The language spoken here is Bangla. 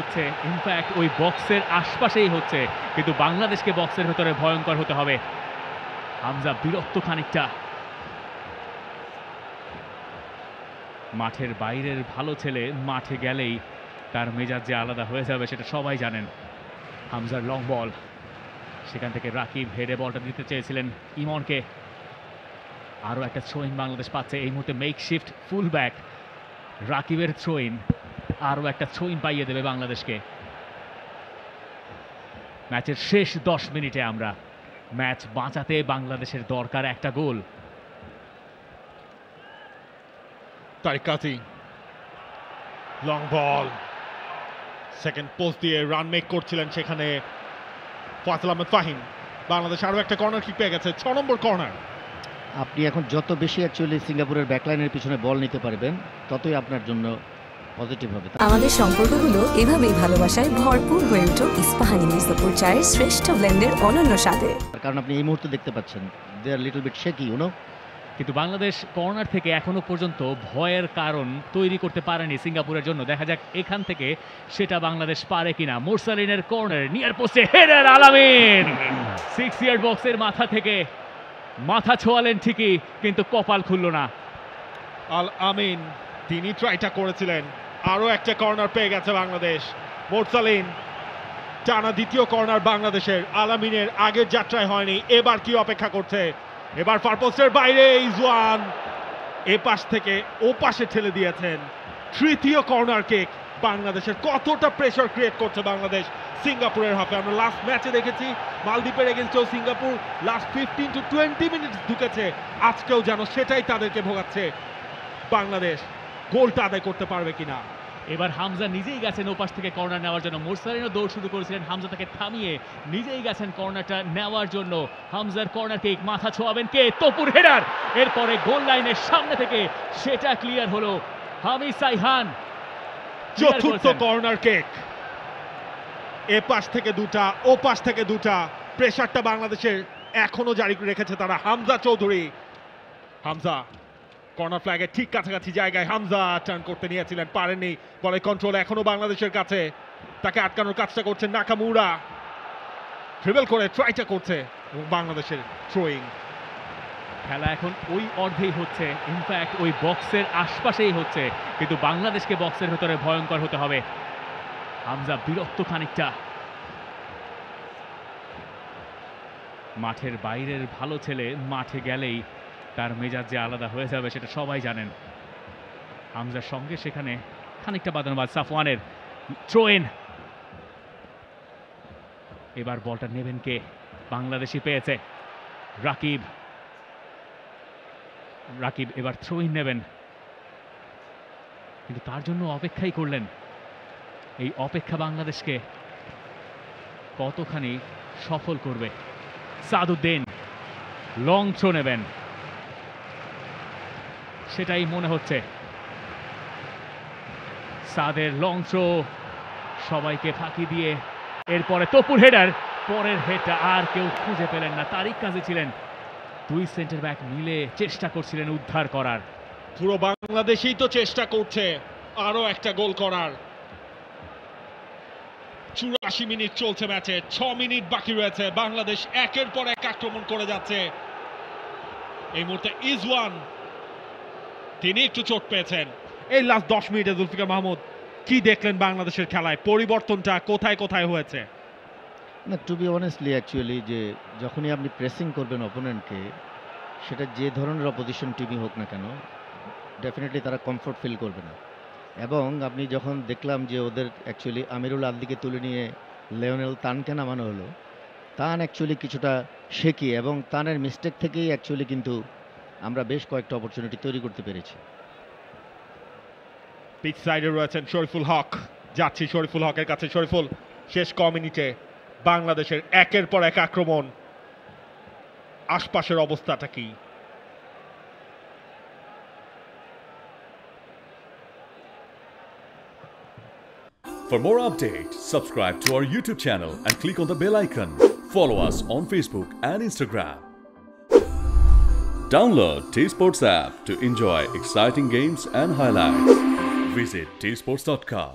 হচ্ছে, ইনফ্যাক্ট ওই বক্সের আশপাশেই হচ্ছে, কিন্তু বাংলাদেশকে বক্সের ভেতরে ভয়ঙ্কর হতে হবে। হামজা বিরক্ত খানিকটা। মাঠের বাইরের ভালো ছেলে মাঠে গেলেই তার মেজাজ যে আলাদা হয়ে যাবে সেটা সবাই জানেন। হামজার লং বল, সেখান থেকে রাকিব হেডে বলটা দিতে চেয়েছিলেন ইমনকে। আরও একটা থ্রোইন বাংলাদেশ পাচ্ছে এই মুহূর্তে। মেক শিফট ফুল ব্যাক রাকিবের থ্রোইন, আরও একটা থ্রোইন পাইয়ে দেবে বাংলাদেশকে। ম্যাচের শেষ 10 মিনিটে আমরা, ম্যাচ বাঁচাতে বাংলাদেশের দরকার একটা গোল। তারিক কাজী লং বল, সেকেন্ড পোস্ট দিয়ে রান মেক করছিলেন সেখানে ফয়সাল আহমেদ ফাহিম। বাংলাদেশ আরও একটা কর্নার কিক পেয়ে গেছে, 6 নম্বর কর্নার। আপনি এখন যত বেশি অ্যাকচুয়ালি সিঙ্গাপুরের ব্যাকলাইনের পিছনে বল নিতে পারবেন ততই আপনার জন্য পজিটিভ হবে। আমাদের সম্পর্কগুলো এভাবেই ভালোবাসায় ভরপুর হয়ে উঠো ইস্পাহানি মির্জাপুর চায়ের শ্রেষ্ঠ ব্লেন্ডের অনন্য স্বাদে। কারণ আপনি এই মুহূর্তে দেখতে পাচ্ছেন they are little bit shaky, you know. কিন্তু বাংলাদেশ কর্নার থেকে এখনো পর্যন্ত ভয়ের কারণ তৈরি করতে পারেনি সিঙ্গাপুরের জন্য। দেখা যাক এখান থেকে সেটা বাংলাদেশ পারে কিনা। মুরসালিনের কর্নার, নিয়ার পোস্টে হেডার আলামিন 6 ইয়ার্ড বক্সের মাথা থেকে মাথা ছোঁয়ালেন ঠিকই, কিন্তু কপাল খুলল না। আল আমিন তিনি ট্রাইটা করেছিলেন। আরও একটা কর্নার পেয়ে গেছে বাংলাদেশ। মুরসালিন টানা দ্বিতীয় কর্নার বাংলাদেশের। আলামিনের আগের যাত্রায় হয়নি, এবার কি অপেক্ষা করছে? এবার ফার পোস্টের বাইরে ইজওয়ান এ পাশ থেকে ও পাশে ঠেলে দিয়েছেন। তৃতীয় কর্নার কিক বাংলাদেশের। কতটা প্রেসার ক্রিয়েট করছে বাংলাদেশ সিঙ্গাপুরের হাফে। আমরা লাস্ট ম্যাচে দেখেছি মালদ্বীপের এগেনস্টেও সিঙ্গাপুর লাস্ট 15 to 20 মিনিট ঢুকেছে, আজকেও যেন সেটাই তাদেরকে ভোগাচ্ছে। বাংলাদেশ গোলটা আদায় করতে পারবে কিনা। এবার হামজা নিজেই গেছেন ওপাশ থেকে কর্নার নেওয়ার জন্য। মুরসালিনও দৌড় শুরু করেছিলেন, হামজা তাকে থামিয়ে নিজেই গেছেন কর্নারটা নেওয়ার জন্য। হামজার কর্নার কিক, মাথা ছোঁয়াবেন কে? তপুর হেডার, এরপরে গোল লাইনের সামনে থেকে সেটা ক্লিয়ার হলো। হামিদ সাইহান চতুর্থ কর্নার কিক, এ পাশ থেকে দুটা ও পাশ থেকে দুটা। প্রেসারটা বাংলাদেশের এখনো জারি রেখেছে তারা। হামজা চৌধুরী, হামজা কর্নার ফ্ল্যাগের ঠিক কাছাকাছি জায়গায় হামজা টার্ন করতে নিয়েছিলেন, পারেননি। বলে কন্ট্রোল এখনো বাংলাদেশের কাছে, তাকে আটকানোর কাজটা করছেন নাকামুরা। ট্রিবল করে ট্রাইটা করছে এবং বাংলাদেশের থ্রোয়িং। খেলা এখন ওই অর্ধেই হচ্ছে, ইনফ্যাক্ট ওই বক্সের আশপাশেই হচ্ছে, কিন্তু বাংলাদেশকে বক্সের ভেতরে ভয়ঙ্কর হতে হবে। হামজা বিরক্ত খানিকটা। মাঠের বাইরের ভালো ছেলে মাঠে গেলেই তার মেজাজ যে আলাদা হয়ে যাবে সেটা সবাই জানেন। হামজার সঙ্গে সেখানে খানিকটা বাদানুবাদ সাফওয়ানের। থ্রোইন, এবার বলটা নেবেন কে? বাংলাদেশই পেয়েছে রাকিব। রাকিব এবার থ্রোইন নেবেন, কিন্তু তার জন্য অপেক্ষাই করলেন। এই অপেক্ষা বাংলাদেশকে কতখানি সফল করবে। সাদউদ্দিন লং থ্রো নেবেন, সেটাই মনে হচ্ছে। সাদের লং থ্রো সবাইকে ফাঁকি দিয়ে, এরপরে তপুর হেডার। পরের হেডটা আর কেউ খুঁজে পেলেন না, তারিক কাজী ছিলেন। দুই সেন্টার ব্যাক মিলে চেষ্টা করছিলেন উদ্ধার করার। পুরো বাংলাদেশই তো চেষ্টা করছে আরো একটা গোল করার। 84 মিনিট চলছে ম্যাচে, 6 মিনিট বাকি রয়েছে। বাংলাদেশ একের পর এক আক্রমণ করে যাচ্ছে। এই মুহূর্তে ইজওয়ান তিনি একটু চোট পেয়েছেন। এই লাস্ট 10 মিনিটে জুলফিকার মাহমুদ কি দেখলেন বাংলাদেশের খেলায়? পরিবর্তনটা কোথায় কোথায় হয়েছে? না, টু বি অনেস্টলি অ্যাকচুয়ালি যে যখনই আপনি প্রেসিং করবেন অপোনেন্টকে, সেটা যে ধরনের অপোজিশন টিমই হোক না কেন, ডেফিনেটলি তারা কমফোর্ট ফিল করবে না। এবং আপনি যখন দেখলাম যে ওদের অ্যাকচুয়ালি আমিরুল আদলিকে তুলে নিয়ে লিওনেল তানকে নামানো হলো, তান অ্যাকচুয়ালি কিছুটা শেকি, এবং তানের মিস্টেক থেকেই অ্যাকচুয়ালি কিন্তু আমরা বেশ কয়েকটা অপরচুনিটি তৈরি করতে পেরেছি। পিচ সাইডে রয়েছেন শরীফুল হক, যাচ্ছি শরীফুল হকের কাছে। শরীফুল, শেষ ক মিনিটে বাংলাদেশের একের পর এক আক্রমণ, আশপাশের অবস্থাটা কি? For more updates, subscribe to our YouTube channel and click on the bell icon. Follow us on Facebook and Instagram. Download T-Sports app to enjoy exciting games and highlights. Visit tsports.com.